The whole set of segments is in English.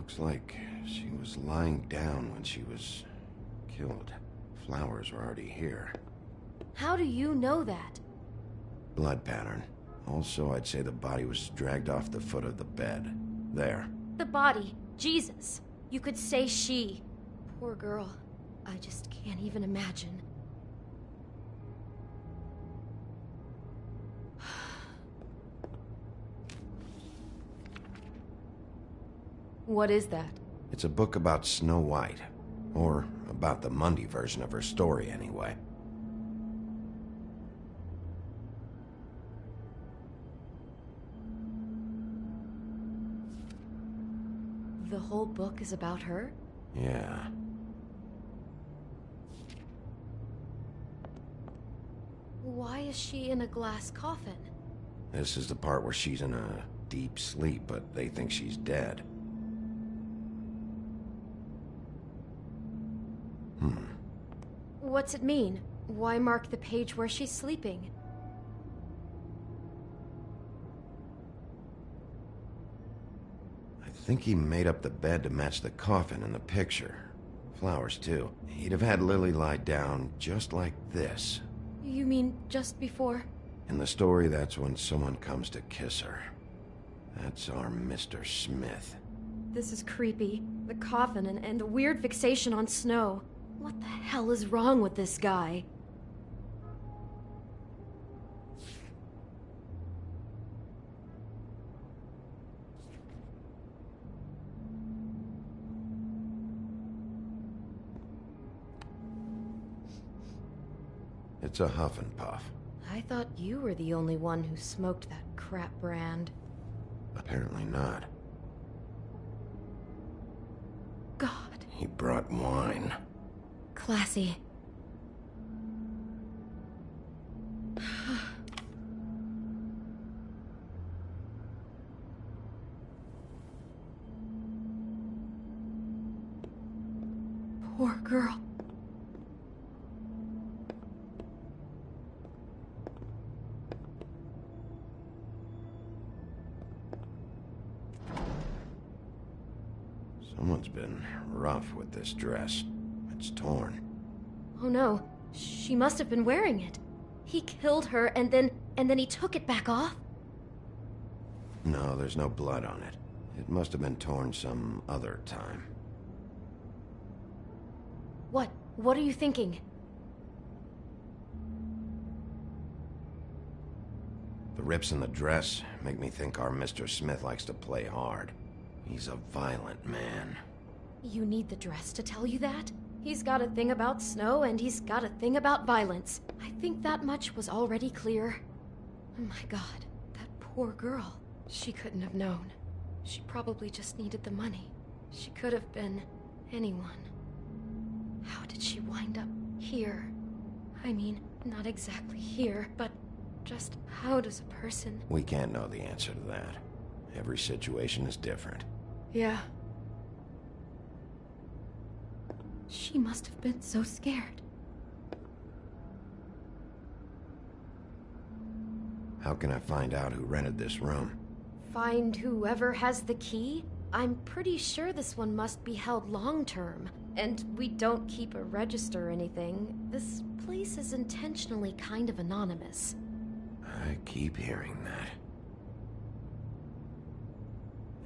Looks like she was lying down when she was killed. Flowers were already here. How do you know that? Blood pattern. Also, I'd say the body was dragged off the foot of the bed. There. The body. Jesus. You could say she. Poor girl. I just can't even imagine. What is that? It's a book about Snow White. Or about the Mundy version of her story, anyway. The whole book is about her? Yeah. Why is she in a glass coffin? This is the part where she's in a deep sleep, but they think she's dead. What's it mean? Why mark the page where she's sleeping? I think he made up the bed to match the coffin in the picture. Flowers, too. He'd have had Lily lie down just like this. You mean just before? In the story, that's when someone comes to kiss her. That's our Mr. Smith. This is creepy. The coffin and the weird fixation on Snow. What the hell is wrong with this guy? It's a huff and puff. I thought you were the only one who smoked that crap brand. Apparently not. God. He brought wine. Classy. Poor girl. Someone's been rough with this dress. It's torn. Oh no, she must have been wearing it. He killed her and then he took it back off? No, there's no blood on it. It must have been torn some other time. What are you thinking? The rips in the dress make me think our Mr. Smith likes to play hard. He's a violent man. You need the dress to tell you that? He's got a thing about Snow and he's got a thing about violence. I think that much was already clear. Oh my God, that poor girl. She couldn't have known. She probably just needed the money. She could have been anyone. How did she wind up here? I mean, not exactly here, but just how does a person... We can't know the answer to that. Every situation is different. Yeah. She must have been so scared. How can I find out who rented this room? Find whoever has the key? I'm pretty sure this one must be held long-term. And we don't keep a register or anything. This place is intentionally kind of anonymous. I keep hearing that.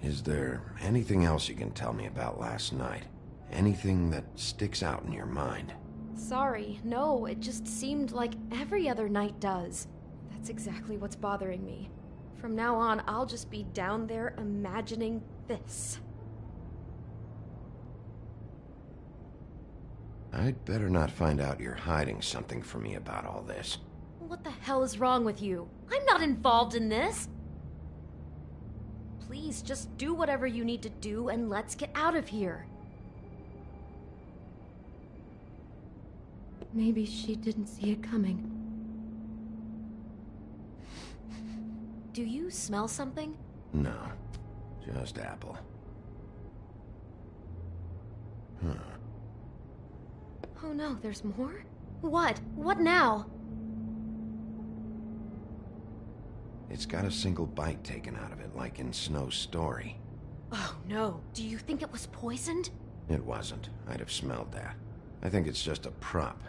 Is there anything else you can tell me about last night? Anything that sticks out in your mind? Sorry, no, it just seemed like every other night does. That's exactly what's bothering me. From now on, I'll just be down there imagining this. I'd better not find out you're hiding something from me about all this. What the hell is wrong with you? I'm not involved in this! Please, just do whatever you need to do and let's get out of here. Maybe she didn't see it coming. Do you smell something? No, just apple. Huh. Oh no, there's more? What? What now? It's got a single bite taken out of it, like in Snow's story. Oh no. Do you think it was poisoned? It wasn't. I'd have smelled that. I think it's just a prop.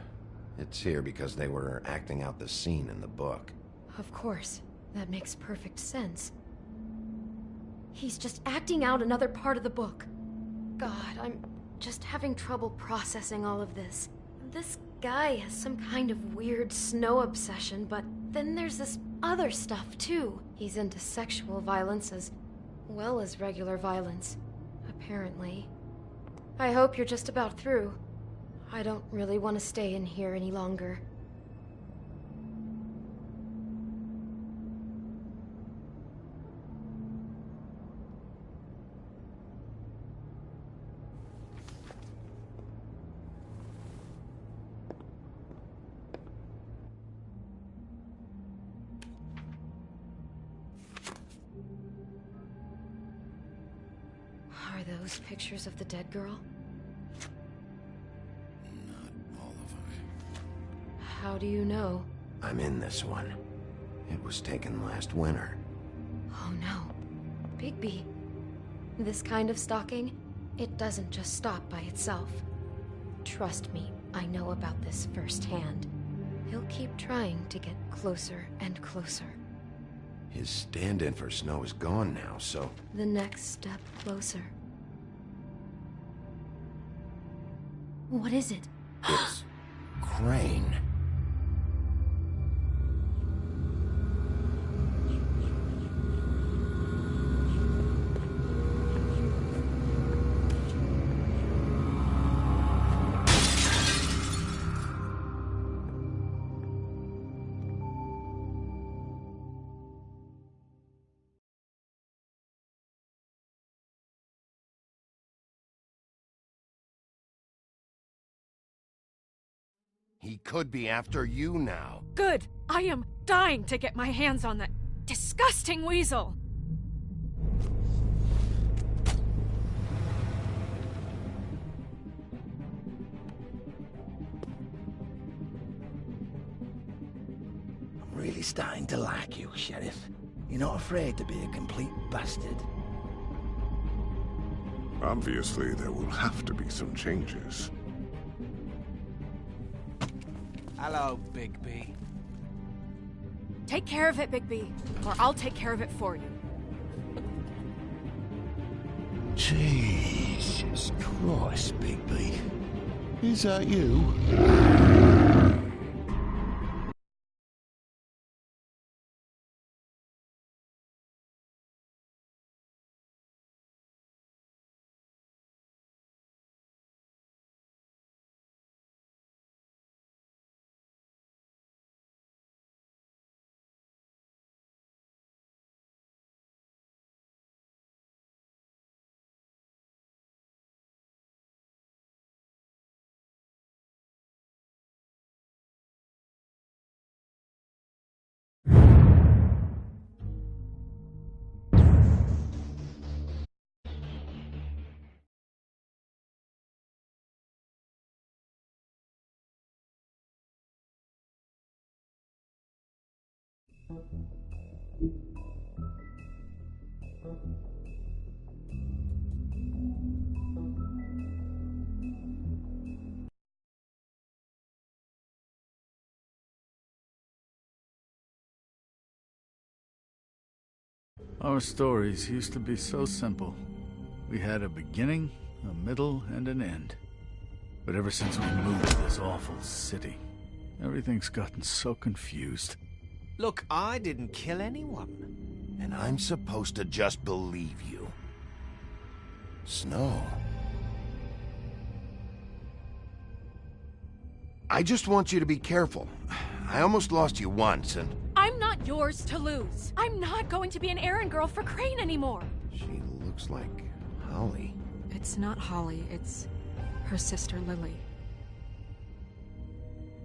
It's here because they were acting out the scene in the book. Of course. That makes perfect sense. He's just acting out another part of the book. God, I'm just having trouble processing all of this. This guy has some kind of weird snow obsession, but then there's this other stuff too. He's into sexual violence as well as regular violence, apparently. I hope you're just about through. I don't really want to stay in here any longer. Are those pictures of the dead girl? Not all of them. How do you know? I'm in this one. It was taken last winter. Oh no. Bigby. This kind of stalking, it doesn't just stop by itself. Trust me, I know about this firsthand. He'll keep trying to get closer and closer. His stand-in for Snow is gone now, so... The next step closer. What is it? It's... Crane. He could be after you now. Good! I am dying to get my hands on that disgusting weasel! I'm really starting to like you, Sheriff. You're not afraid to be a complete bastard. Obviously, there will have to be some changes. Hello, Bigby. Take care of it, Bigby, or I'll take care of it for you. Jesus Christ, Bigby. Is that you? Our stories used to be so simple. We had a beginning, a middle, and an end. But ever since we moved to this awful city, everything's gotten so confused. Look, I didn't kill anyone. And I'm supposed to just believe you. Snow. I just want you to be careful. I almost lost you once, and... I'm not yours to lose. I'm not going to be an errand girl for Crane anymore. She looks like Holly. It's not Holly, it's her sister Lily.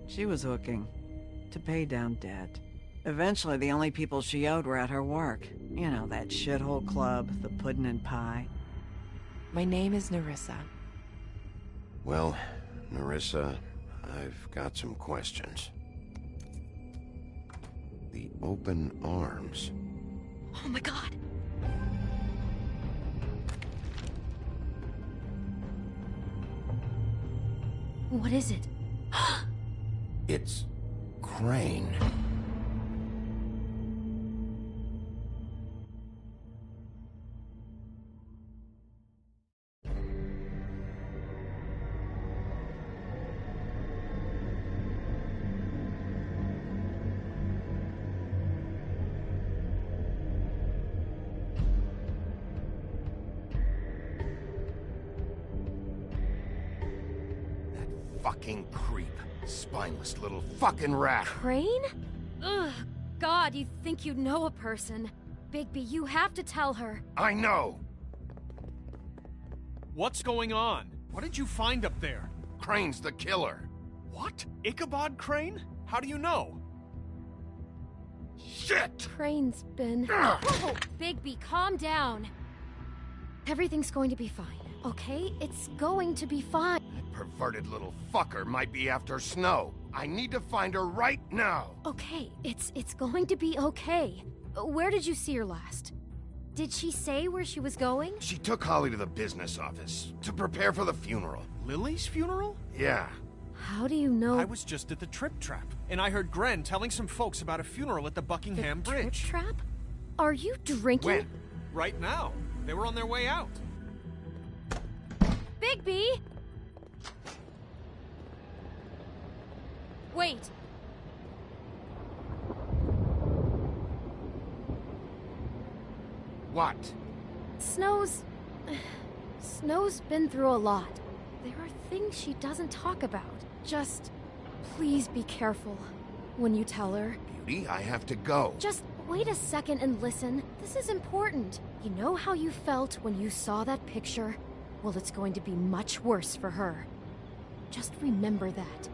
She was hooking to pay down debt. Eventually, the only people she owed were at her work. You know, that shithole club, the Puddin' and Pie. My name is Nerissa. Well, Nerissa, I've got some questions. The open arms. Oh my god. What is it? It's Crane. Fucking creep. Spineless little fucking rat. Crane? Ugh, God, you'd think you'd know a person. Bigby, you have to tell her. I know. What's going on? What did you find up there? Crane's the killer. What? Ichabod Crane? How do you know? Shit! Crane's been... Whoa! Bigby, calm down. Everything's going to be fine, okay? It's going to be fine. That perverted little fucker might be after Snow. I need to find her right now. Okay, it's going to be okay. Where did you see her last? Did she say where she was going? She took Holly to the business office to prepare for the funeral. Lily's funeral? Yeah. How do you know? I was just at the Trip Trap, and I heard Gren telling some folks about a funeral at the Buckingham Bridge. Trip Trap? Are you drinking? When? Right now. They were on their way out. Bigby! Wait. What? Snow's been through a lot. There are things she doesn't talk about. Just please be careful when you tell her. Beauty, I have to go. Just wait a second and listen. This is important. You know how you felt when you saw that picture? Well, it's going to be much worse for her. Just remember that.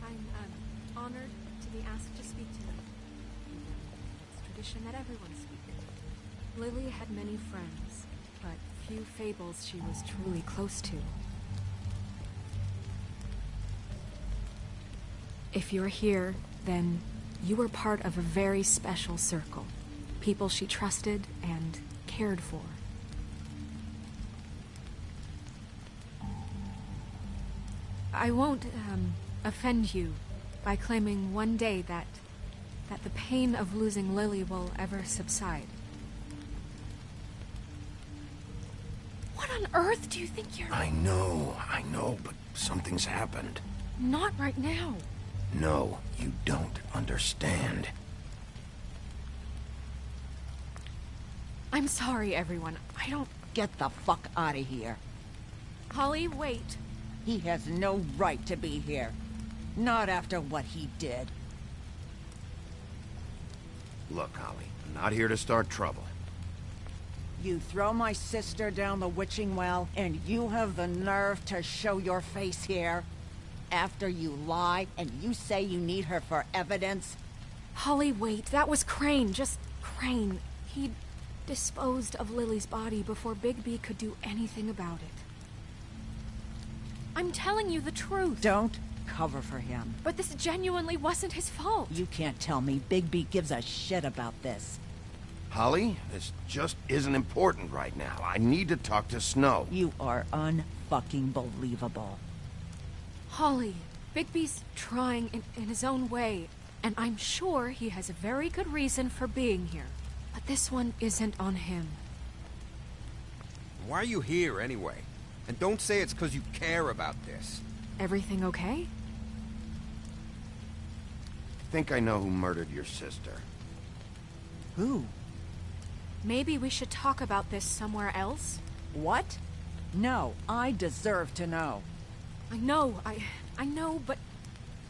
I'm honored to be asked to speak tonight. It's tradition that everyone speak. Lily had many friends, but few fables she was truly close to. If you're here, then you were part of a very special circle. People she trusted and cared for. I won't, offend you by claiming one day that the pain of losing Lily will ever subside. What on earth do you think you're... I know, but something's happened. Not right now. No, you don't understand. I'm sorry, everyone. I don't... Get the fuck out of here. Holly, wait. He has no right to be here. Not after what he did. Look, Holly, I'm not here to start trouble. You throw my sister down the witching well, and you have the nerve to show your face here? After you lie, and you say you need her for evidence? Holly, wait. That was Crane. Just Crane. He disposed of Lily's body before Bigby could do anything about it. I'm telling you the truth. Don't cover for him. But this genuinely wasn't his fault. You can't tell me Bigby gives a shit about this. Holly, this just isn't important right now. I need to talk to Snow. You are unfucking believable. Holly, Bigby's trying in his own way, and I'm sure he has a very good reason for being here. But this one isn't on him. Why are you here, anyway? And don't say it's because you care about this. Everything okay? I think I know who murdered your sister. Who? Maybe we should talk about this somewhere else? What? No, I deserve to know. I know, but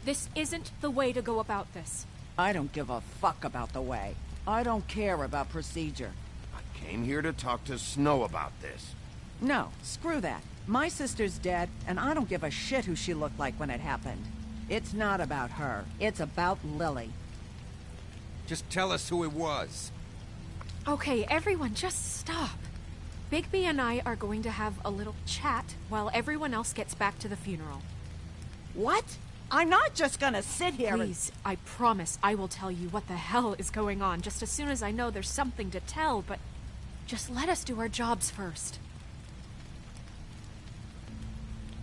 this isn't the way to go about this. I don't give a fuck about the way. I don't care about procedure. Came here to talk to Snow about this. No, screw that. My sister's dead, and I don't give a shit who she looked like when it happened. It's not about her. It's about Lily. Just tell us who it was. Okay, everyone, just stop. Bigby and I are going to have a little chat while everyone else gets back to the funeral. What? I'm not just gonna sit here Please, I promise I will tell you what the hell is going on just as soon as I know there's something to tell, but just let us do our jobs first.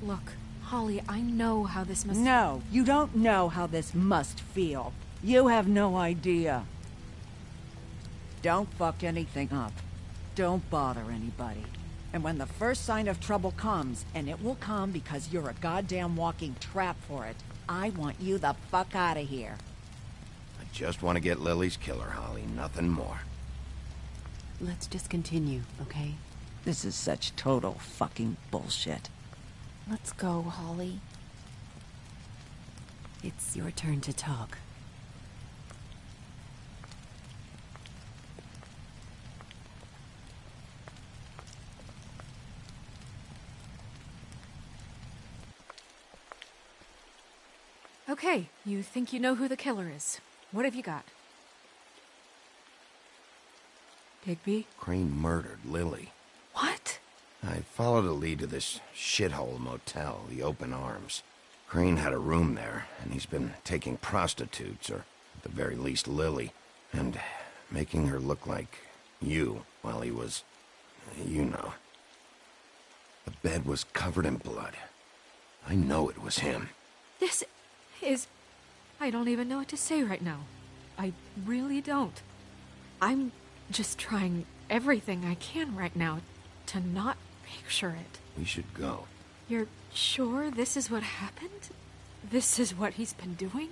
Look, Holly, I know how this must... No, you don't know how this must feel. You have no idea. Don't fuck anything up. Don't bother anybody. And when the first sign of trouble comes, and it will come because you're a goddamn walking trap for it, I want you the fuck out of here. I just want to get Lily's killer, Holly, nothing more. Let's just continue, okay? This is such total fucking bullshit. Let's go, Holly. It's your turn to talk. Okay, you think you know who the killer is. What have you got? Bigby? Crane murdered Lily. What? I followed a lead to this shithole motel, the Open Arms. Crane had a room there, and he's been taking prostitutes, or at the very least Lily, and making her look like you while he was... you know. The bed was covered in blood. I know it was him. This is... I don't even know what to say right now. I really don't. I'm just trying everything I can right now to not picture it. We should go. You're sure this is what happened? This is what he's been doing?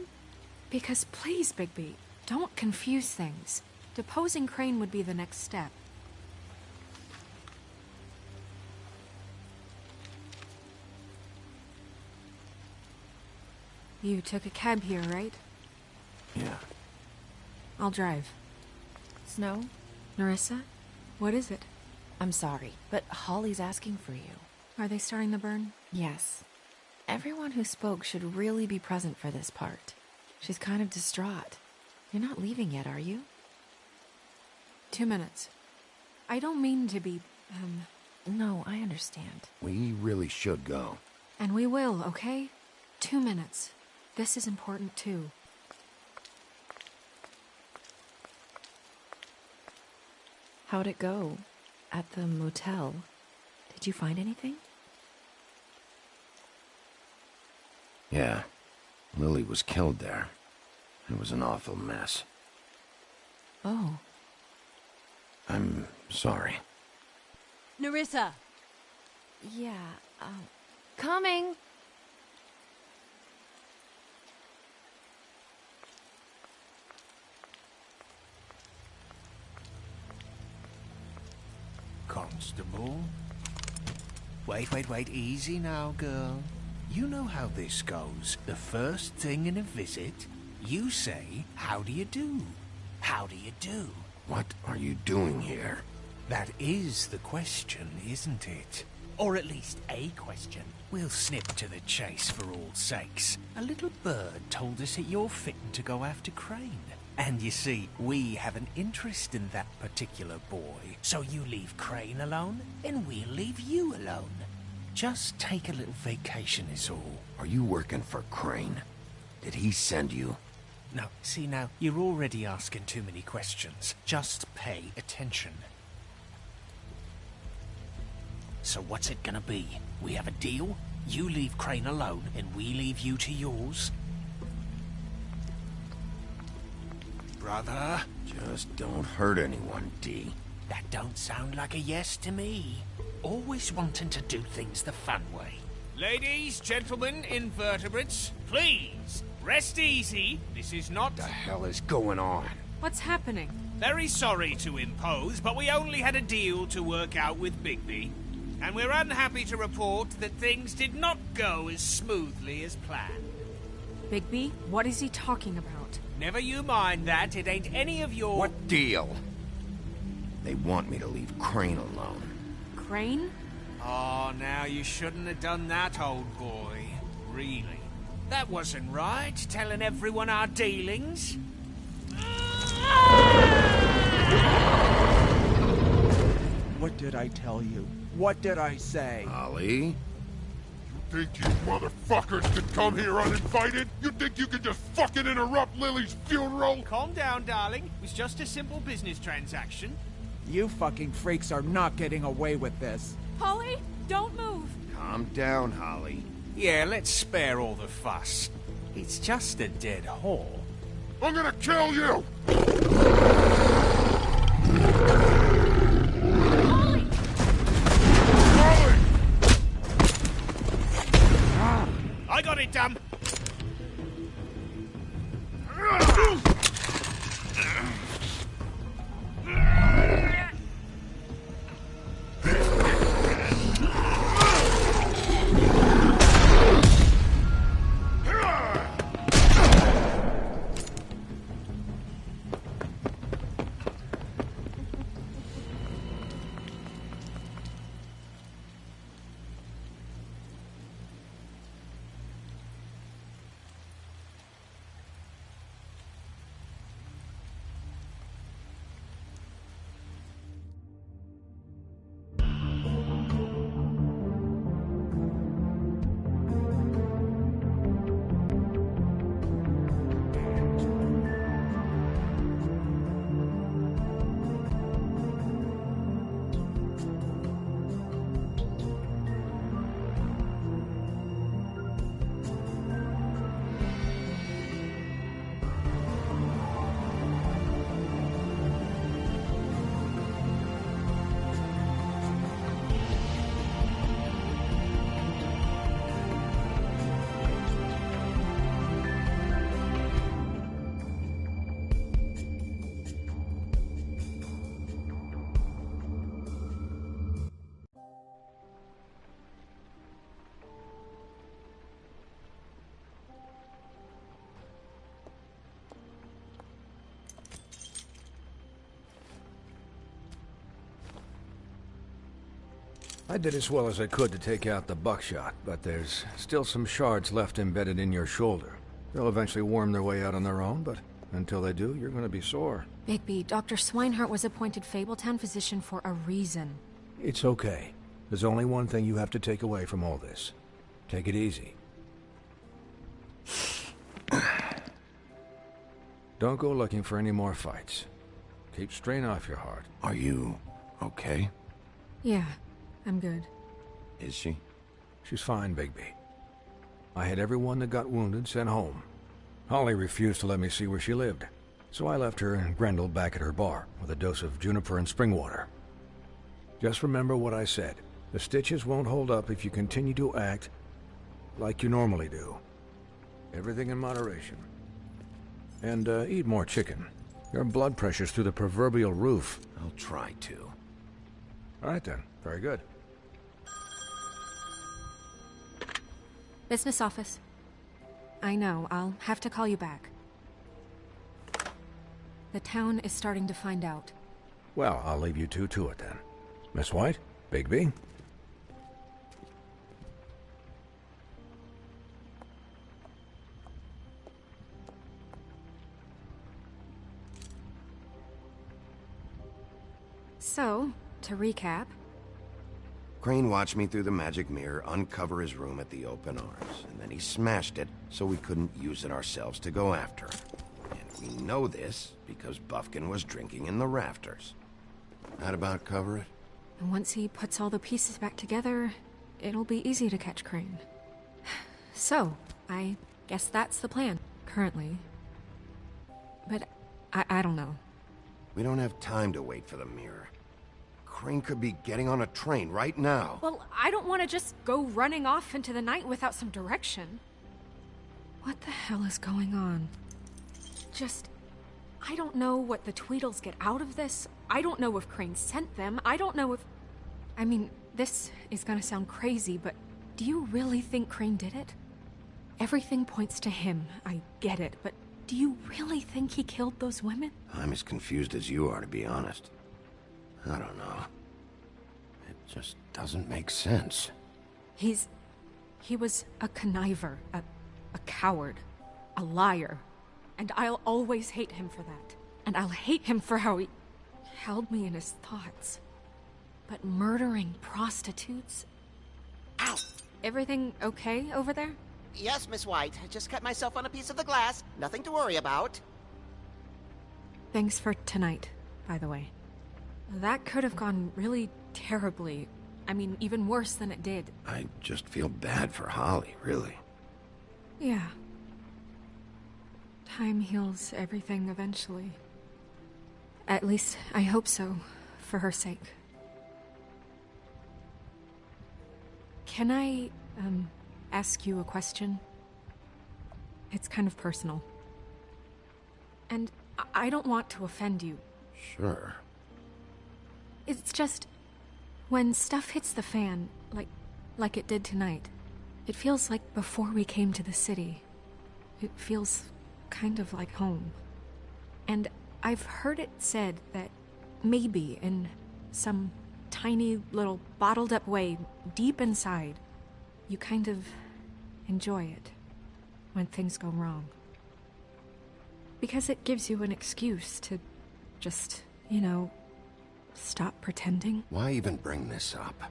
Because please, Bigby, don't confuse things. Deposing Crane would be the next step. You took a cab here, right? Yeah. I'll drive. Snow? Nerissa? What is it? I'm sorry, but Holly's asking for you. Are they starting the burn? Yes. Everyone who spoke should really be present for this part. She's kind of distraught. You're not leaving yet, are you? 2 minutes. I don't mean to be, No, I understand. We really should go. And we will, okay? 2 minutes. This is important, too. How'd it go? At the motel? Did you find anything? Yeah. Lily was killed there. It was an awful mess. Oh. I'm sorry. Nerissa! Yeah, Coming! Constable? Wait, easy now, girl. You know how this goes. The first thing in a visit, you say, how do you do? How do you do? What are you doing here? That is the question, isn't it? Or at least a question. We'll snip to the chase for all sakes. A little bird told us that you're fitting to go after Crane. And you see, we have an interest in that particular boy. So you leave Crane alone, and we'll leave you alone. Just take a little vacation is all. Are you working for Crane? Did he send you? No, see now, you're already asking too many questions. Just pay attention. So what's it gonna be? We have a deal? You leave Crane alone, and we leave you to yours? Brother? Just don't hurt anyone, D. That don't sound like a yes to me. Always wanting to do things the fun way. Ladies, gentlemen, invertebrates, please, rest easy. This is not... What the hell is going on? What's happening? Very sorry to impose, but we only had a deal to work out with Bigby. And we're unhappy to report that things did not go as smoothly as planned. Bigby, what is he talking about? Never you mind that, it ain't any of your... What deal? They want me to leave Crane alone. Crane? Oh, now you shouldn't have done that, old boy. Really. That wasn't right, telling everyone our dealings. What did I tell you? What did I say? Holly? You think you motherfuckers could come here uninvited? You think you could just fucking interrupt Lily's funeral? Calm down, darling. It was just a simple business transaction. You fucking freaks are not getting away with this. Holly, don't move. Calm down, Holly. Yeah, let's spare all the fuss. It's just a dead whore. I'm gonna kill you! Holly! Holly! I got it, dumb. I did as well as I could to take out the buckshot, but there's still some shards left embedded in your shoulder. They'll eventually worm their way out on their own, but until they do, you're going to be sore. Bigby, Dr. Swinehart was appointed Fabletown physician for a reason. It's okay. There's only one thing you have to take away from all this. Take it easy. Don't go looking for any more fights. Keep strain off your heart. Are you okay? Yeah, I'm good. Is she? She's fine, Bigby. I had everyone that got wounded sent home. Holly refused to let me see where she lived, so I left her and Grendel back at her bar with a dose of juniper and spring water. Just remember what I said. The stitches won't hold up if you continue to act like you normally do. Everything in moderation. And eat more chicken. Your blood pressure's through the proverbial roof. I'll try to. All right then. Very good. Business office. I know, I'll have to call you back. The town is starting to find out. Well, I'll leave you two to it then. Miss White, Bigby. So, to recap... Crane watched me through the magic mirror uncover his room at the open arms, and then he smashed it so we couldn't use it ourselves to go after him. And we know this because Buffkin was drinking in the rafters. That about cover it? And once he puts all the pieces back together, it'll be easy to catch Crane. So, I guess that's the plan, currently. But I don't know. We don't have time to wait for the mirror. Crane could be getting on a train right now. Well, I don't want to just go running off into the night without some direction. What the hell is going on? I don't know what the Tweedles get out of this. I don't know if Crane sent them. I don't know if... I mean, this is gonna sound crazy, but do you really think Crane did it? Everything points to him. I get it, but do you really think he killed those women? I'm as confused as you are, to be honest. I don't know. It just doesn't make sense. He was a conniver, a coward, a liar. And I'll always hate him for that. And I'll hate him for how he held me in his thoughts. But murdering prostitutes? Ow! Everything okay over there? Yes, Miss White. I just cut myself on a piece of the glass. Nothing to worry about. Thanks for tonight, by the way. That could have gone really terribly. I mean, even worse than it did. I just feel bad for Holly, really. Yeah. Time heals everything eventually. At least, I hope so, for her sake. Can I, ask you a question? It's kind of personal. And I don't want to offend you. Sure. It's just, when stuff hits the fan, like it did tonight, it feels like before we came to the city. It feels kind of like home. And I've heard it said that maybe in some tiny little bottled up way deep inside, you kind of enjoy it when things go wrong. Because it gives you an excuse to just, stop pretending. Why even bring this up?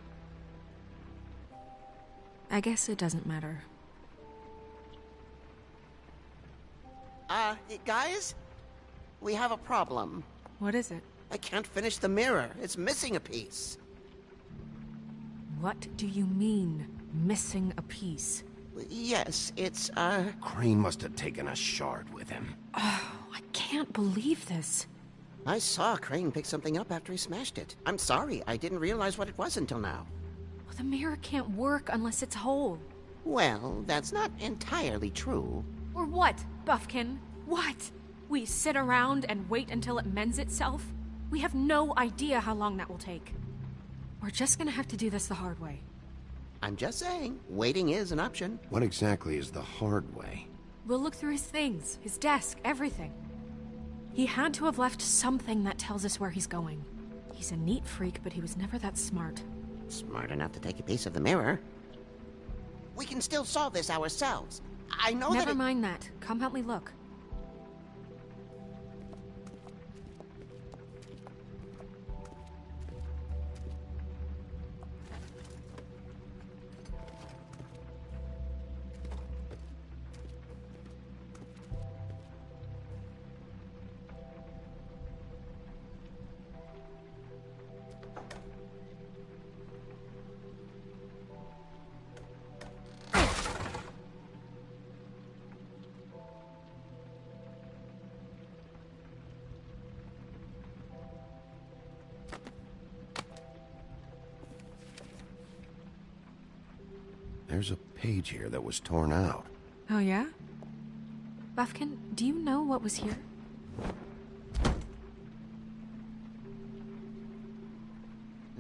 I guess it doesn't matter. Guys? We have a problem. What is it? I can't finish the mirror. It's missing a piece. What do you mean, missing a piece? Yes, it's, Crane must have taken a shard with him. Oh, I can't believe this. I saw Crane pick something up after he smashed it. I'm sorry, I didn't realize what it was until now. Well, the mirror can't work unless it's whole. Well, that's not entirely true. Or what, Buffkin? What? We sit around and wait until it mends itself? We have no idea how long that will take. We're just gonna have to do this the hard way. I'm just saying, waiting is an option. What exactly is the hard way? We'll look through his things, his desk, everything. He had to have left something that tells us where he's going. He's a neat freak, but he was never that smart. Smart enough to take a piece of the mirror. We can still solve this ourselves. I know Never mind that. Come help me look. There's a page here that was torn out. Oh, yeah? Buffkin, do you know what was here?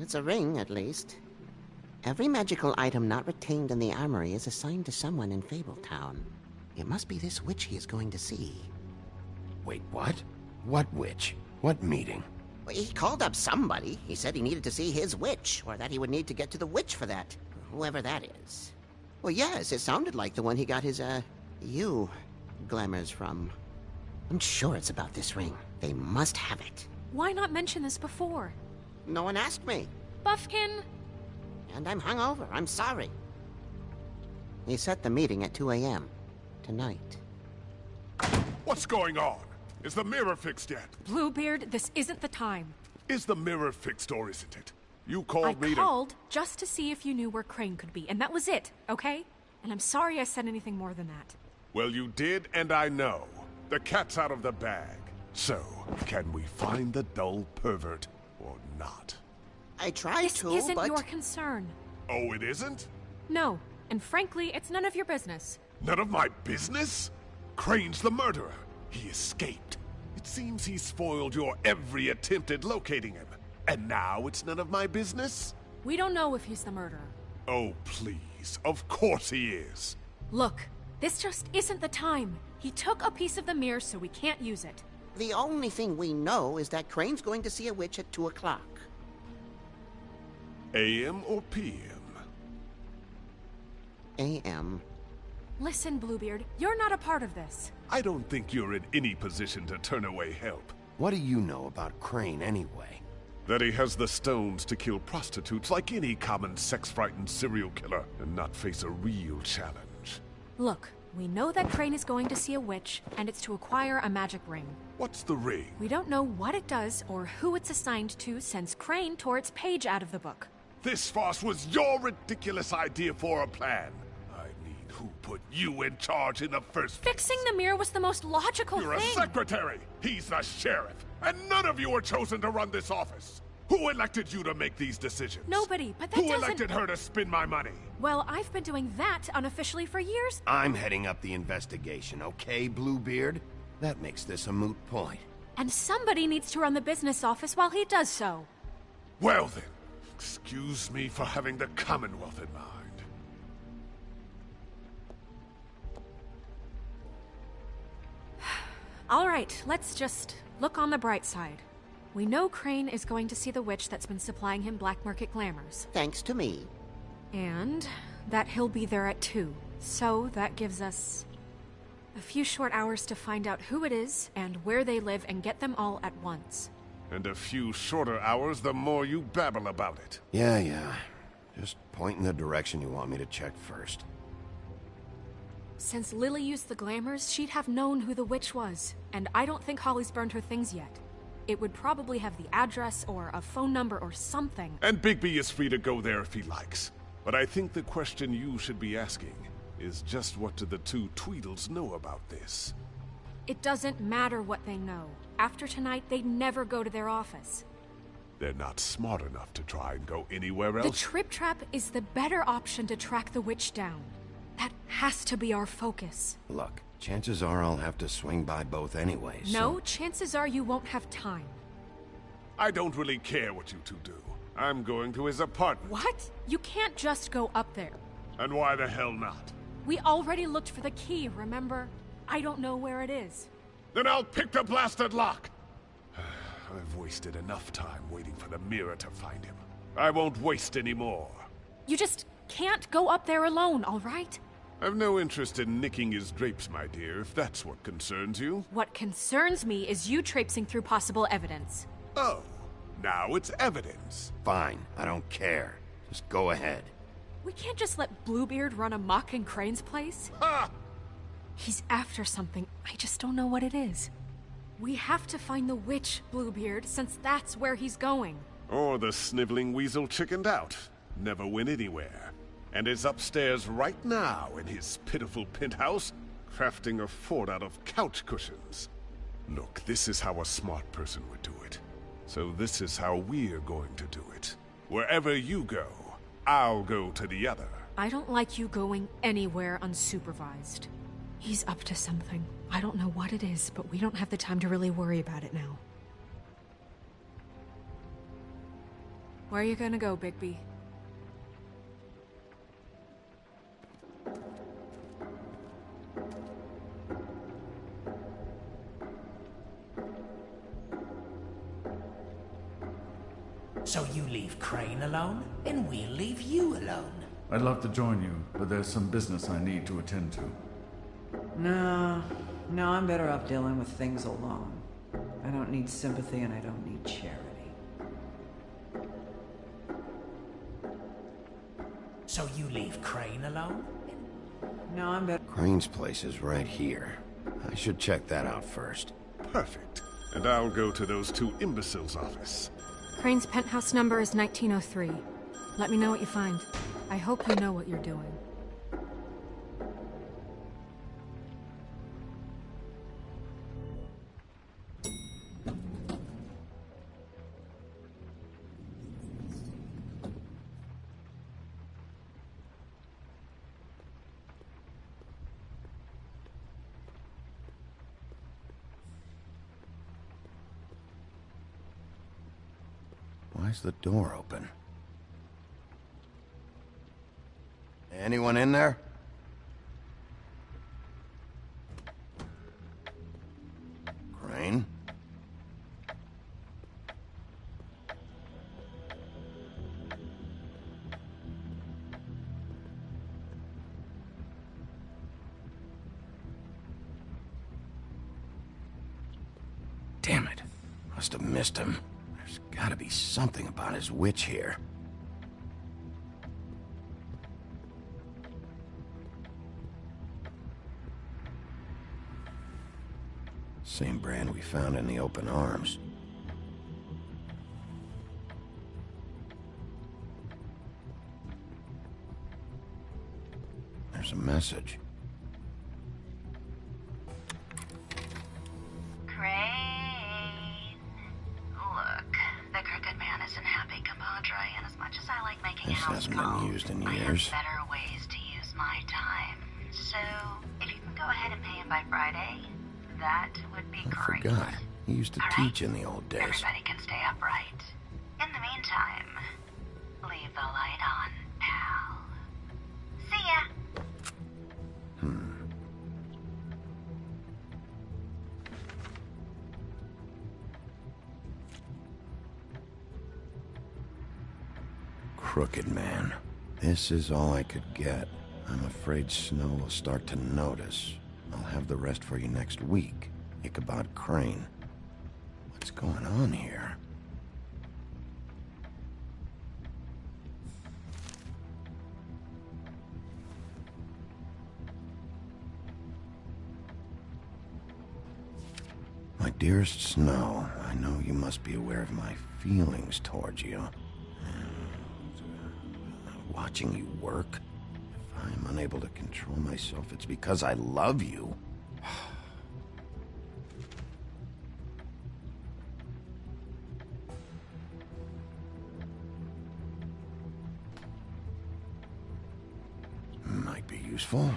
It's a ring, at least. Every magical item not retained in the armory is assigned to someone in Fabletown. It must be this witch he is going to see. Wait, what? What witch? What meeting? Well, he called up somebody. He said he needed to see his witch, or that he would need to get to the witch for that. Whoever that is. Well, yes, it sounded like the one he got his, glamours from. I'm sure it's about this ring. They must have it. Why not mention this before? No one asked me. Buffkin! And I'm hungover. I'm sorry. He set the meeting at 2 a.m. tonight. What's going on? Is the mirror fixed yet? Bluebeard, this isn't the time. Is the mirror fixed or isn't it? You called me I called just to see if you knew where Crane could be, and that was it, okay? And I'm sorry I said anything more than that. Well, you did, and I know. The cat's out of the bag. So, can we find the dull pervert or not? I tried to, This isn't but... your concern. Oh, it isn't? No, and frankly, it's none of your business. None of my business? Crane's the murderer. He escaped. It seems he spoiled your every attempt at locating him. And now it's none of my business? We don't know if he's the murderer. Oh, please. Of course he is. Look, this just isn't the time. He took a piece of the mirror, so we can't use it. The only thing we know is that Crane's going to see a witch at 2 o'clock. AM or PM? AM. Listen, Bluebeard, you're not a part of this. I don't think you're in any position to turn away help. What do you know about Crane anyway? That he has the stones to kill prostitutes like any common sex-frightened serial killer and not face a real challenge. Look, we know that Crane is going to see a witch, and it's to acquire a magic ring. What's the ring? We don't know what it does or who it's assigned to since Crane tore its page out of the book. This farce was your ridiculous idea for a plan. I mean, who put you in charge in the first place? Fixing the mirror was the most logical You're thing. a secretary! He's the sheriff! And none of you were chosen to run this office! Who elected you to make these decisions? Nobody, but that Who doesn't... elected her to spend my money? Well, I've been doing that unofficially for years. I'm heading up the investigation, okay, Bluebeard? That makes this a moot point. And somebody needs to run the business office while he does so. Well then, excuse me for having the Commonwealth in mind. All right, let's just look on the bright side. We know Crane is going to see the witch that's been supplying him black market glamours. Thanks to me. And that he'll be there at 2. So that gives us a few short hours to find out who it is and where they live and get them all at once. And a few shorter hours the more you babble about it. Yeah. Just point in the direction you want me to check first. Since Lily used the glamours, she'd have known who the witch was. And I don't think Holly's burned her things yet. It would probably have the address or a phone number or something. And Bigby is free to go there if he likes. But I think the question you should be asking is just what do the two Tweedles know about this? It doesn't matter what they know. After tonight, they'd never go to their office. They're not smart enough to try and go anywhere else. The Trip Trap is the better option to track the witch down. That has to be our focus. Look, chances are I'll have to swing by both anyways. No, chances are you won't have time. I don't really care what you two do. I'm going to his apartment. What? You can't just go up there. And why the hell not? We already looked for the key, remember? I don't know where it is. Then I'll pick the blasted lock! I've wasted enough time waiting for the mirror to find him. I won't waste any more. You just can't go up there alone, all right? I've no interest in nicking his drapes, my dear, if that's what concerns you. What concerns me is you traipsing through possible evidence. Oh, now it's evidence. Fine, I don't care. Just go ahead. We can't just let Bluebeard run amok in Crane's place. Ha! He's after something. I just don't know what it is. We have to find the witch, Bluebeard, since that's where he's going. Or the sniveling weasel chickened out. Never went anywhere. And is upstairs right now in his pitiful penthouse, crafting a fort out of couch cushions. Look, this is how a smart person would do it. So this is how we're going to do it. Wherever you go, I'll go to the other. I don't like you going anywhere unsupervised. He's up to something. I don't know what it is, but we don't have the time to really worry about it now. Where are you gonna go, Bigby? So you leave Crane alone, and we'll leave you alone. I'd love to join you, but there's some business I need to attend to. No, I'm better off dealing with things alone. I don't need sympathy and I don't need charity. So you leave Crane alone? No, I'm better. Crane's place is right here. I should check that out first. Perfect. And I'll go to those two imbeciles' office. Crane's penthouse number is 1903. Let me know what you find. I hope you know what you're doing. Why's the door open? Anyone in there? Crane? Damn it. Must have missed him. There's gotta be something about his witch here. Same brand we found in the open arms. There's a message. Crane. Look, the crooked man isn't happy, compadre, and as much as I like making This house hasn't calls, been used in I years. have better ways to use my time. So, if you can go ahead and pay him by Friday, that would be I great. forgot. He used to All teach in the old days. Everybody can stay upright. In the meantime, leave the light on, pal. See ya! Crooked man. This is all I could get. I'm afraid Snow will start to notice. I'll have the rest for you next week. Ichabod Crane. What's going on here? My dearest Snow, I know you must be aware of my feelings towards you. Watching you work, if I'm unable to control myself, it's because I love you. Might be useful.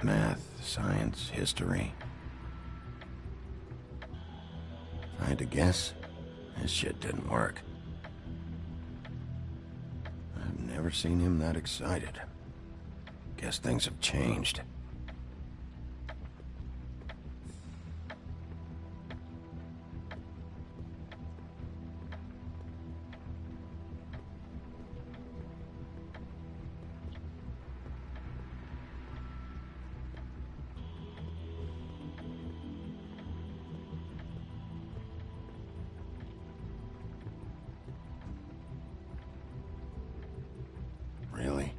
Math, science, history. If I had to guess, this shit didn't work. I've never seen him that excited. Guess things have changed. Really?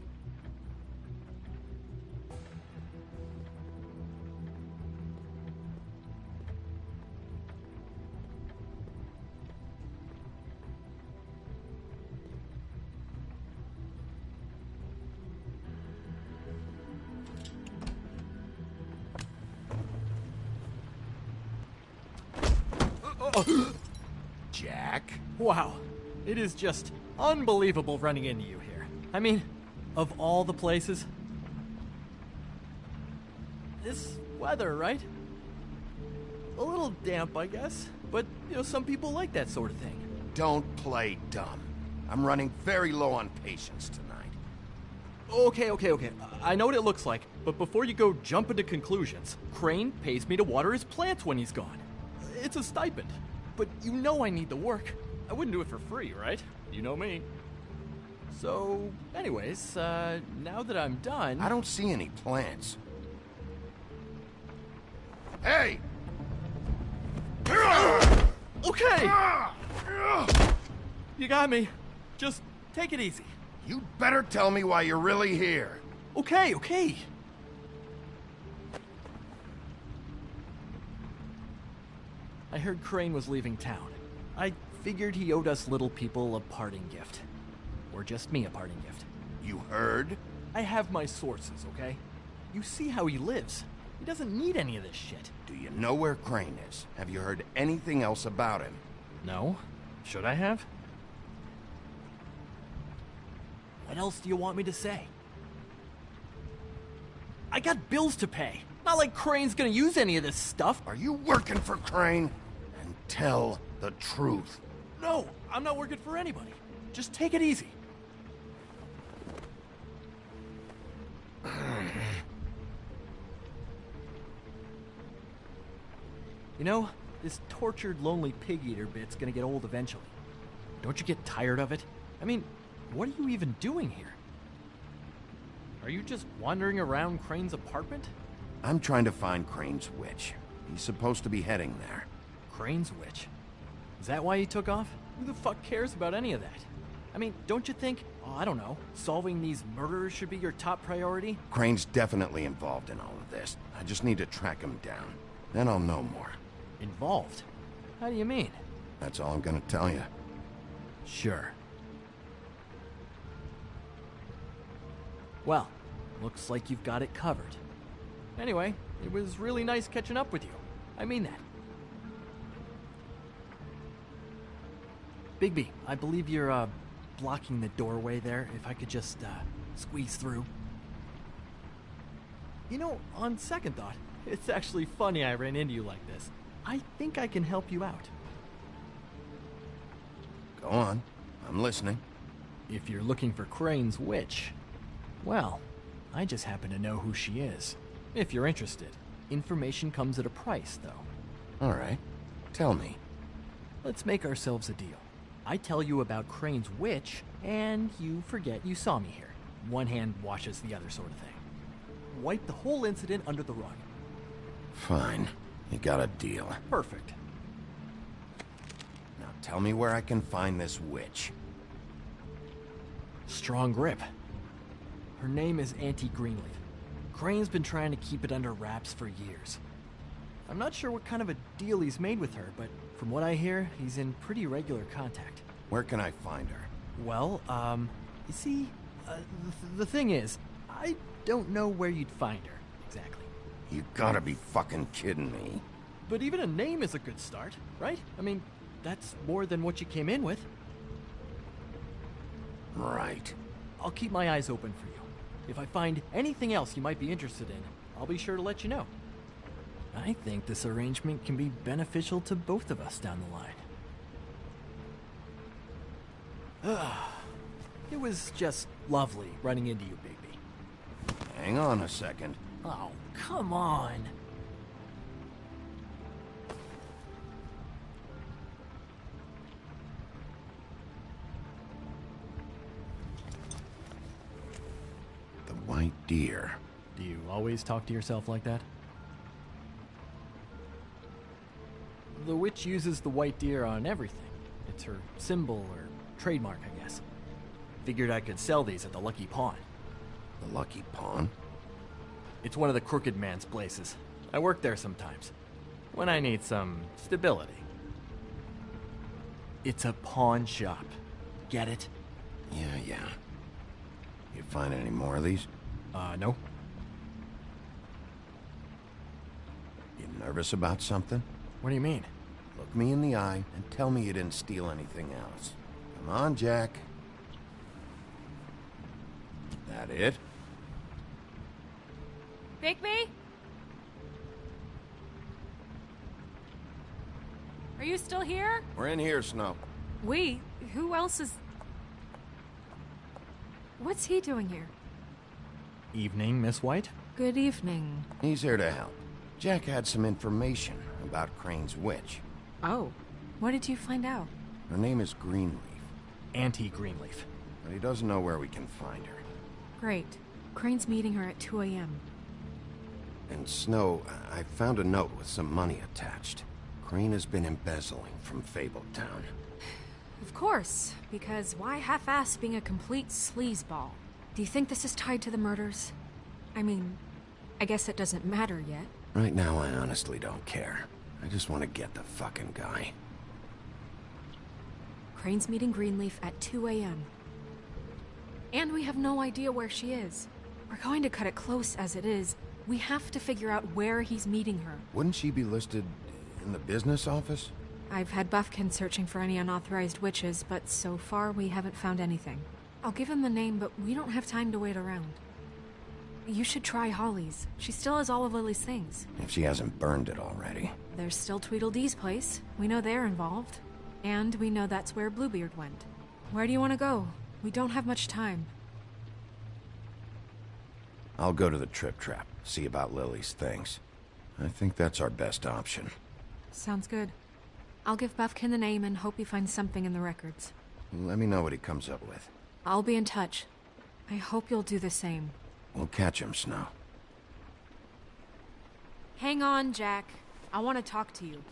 Jack? Wow. It is just unbelievable running into you here. I mean, of all the places. This weather, right? A little damp, I guess. But, you know, some people like that sort of thing. Don't play dumb. I'm running very low on patience tonight. Okay. I know what it looks like, but before you go jumping to conclusions, Crane pays me to water his plants when he's gone. It's a stipend. But you know I need the work. I wouldn't do it for free, right? You know me. So, anyways, now that I'm done... I don't see any plants. Hey! Okay! You got me. Just take it easy. You better tell me why you're really here. Okay. I heard Crane was leaving town. I figured he owed us little people a parting gift. Or just me a parting gift. You heard? I have my sources, okay? You see how he lives. He doesn't need any of this shit. Do you know where Crane is? Have you heard anything else about him? No. Should I have? What else do you want me to say? I got bills to pay. Not like Crane's gonna use any of this stuff. Are you working for Crane? And tell the truth. No, I'm not working for anybody. Just take it easy. You know, this tortured, lonely pig-eater bit's gonna get old eventually. Don't you get tired of it? I mean, what are you even doing here? Are you just wandering around Crane's apartment? I'm trying to find Crane's witch. He's supposed to be heading there. Crane's witch? Is that why you took off? Who the fuck cares about any of that? I mean, don't you think, I don't know, solving these murders should be your top priority? Crane's definitely involved in all of this. I just need to track him down. Then I'll know more. Involved? How do you mean? That's all I'm gonna tell you. Sure. Well, looks like you've got it covered. Anyway, it was really nice catching up with you. I mean that. Bigby, I believe you're, blocking the doorway there. If I could just, squeeze through. You know, on second thought, it's actually funny I ran into you like this. I think I can help you out. Go on. I'm listening. If you're looking for Crane's witch, well, I just happen to know who she is. If you're interested. Information comes at a price, though. All right. Tell me. Let's make ourselves a deal. I tell you about Crane's witch, and you forget you saw me here. One hand washes the other sort of thing. Wipe the whole incident under the rug. Fine. You got a deal. Perfect. Now tell me where I can find this witch. Strong grip. Her name is Auntie Greenleaf. Crane's been trying to keep it under wraps for years. I'm not sure what kind of a deal he's made with her, but from what I hear, he's in pretty regular contact. Where can I find her? Well, you see, the thing is, I don't know where you'd find her, exactly. You gotta be fucking kidding me. But even a name is a good start, right? I mean, that's more than what you came in with. Right. I'll keep my eyes open for you. If I find anything else you might be interested in, I'll be sure to let you know. I think this arrangement can be beneficial to both of us down the line. It was just lovely running into you, Bigby. Hang on a second. Oh, come on. The white deer. Do you always talk to yourself like that? The witch uses the white deer on everything. It's her symbol or trademark, I guess. Figured I could sell these at the Lucky Pawn. The Lucky Pawn? It's one of the crooked man's places. I work there sometimes. When I need some stability. It's a pawn shop. Get it? Yeah. You find any more of these? No. You nervous about something? What do you mean? Look me in the eye and tell me you didn't steal anything else. Come on, Jack. That it? Bigby? Are you still here? We're in here, Snow. We? Who else is... What's he doing here? Evening, Miss White. Good evening. He's here to help. Jack had some information about Crane's witch. Oh, what did you find out? Her name is Greenleaf. Auntie Greenleaf. But he doesn't know where we can find her. Great. Crane's meeting her at 2 a.m. And Snow, I found a note with some money attached. Crane has been embezzling from Fabletown. Of course, because why half-ass being a complete sleazeball? Do you think this is tied to the murders? I mean, I guess it doesn't matter yet. Right now, I honestly don't care. I just want to get the fucking guy. Crane's meeting Greenleaf at 2 a.m. And we have no idea where she is. We're going to cut it close as it is. We have to figure out where he's meeting her. Wouldn't she be listed in the business office? I've had Buffkin searching for any unauthorized witches, but so far we haven't found anything. I'll give him the name, but we don't have time to wait around. You should try Holly's. She still has all of Lily's things. If she hasn't burned it already. There's still Tweedledee's place. We know they're involved. And we know that's where Bluebeard went. Where do you want to go? We don't have much time. I'll go to the Trip Trap, see about Lily's things. I think that's our best option. Sounds good. I'll give Buffkin the name and hope he finds something in the records. Let me know what he comes up with. I'll be in touch. I hope you'll do the same. We'll catch him, Snow. Hang on, Jack. I want to talk to you.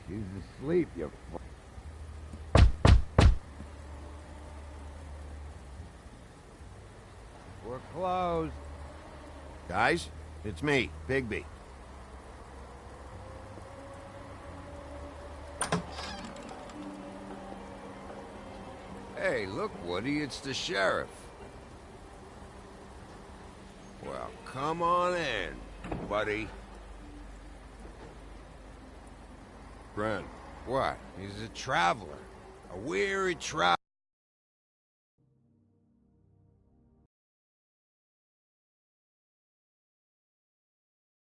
She's asleep, you We're closed. Guys, it's me, Bigby. Hey, look, Woody, it's the sheriff. Well, come on in, buddy. Brent. What? He's a traveler. A weary traveler.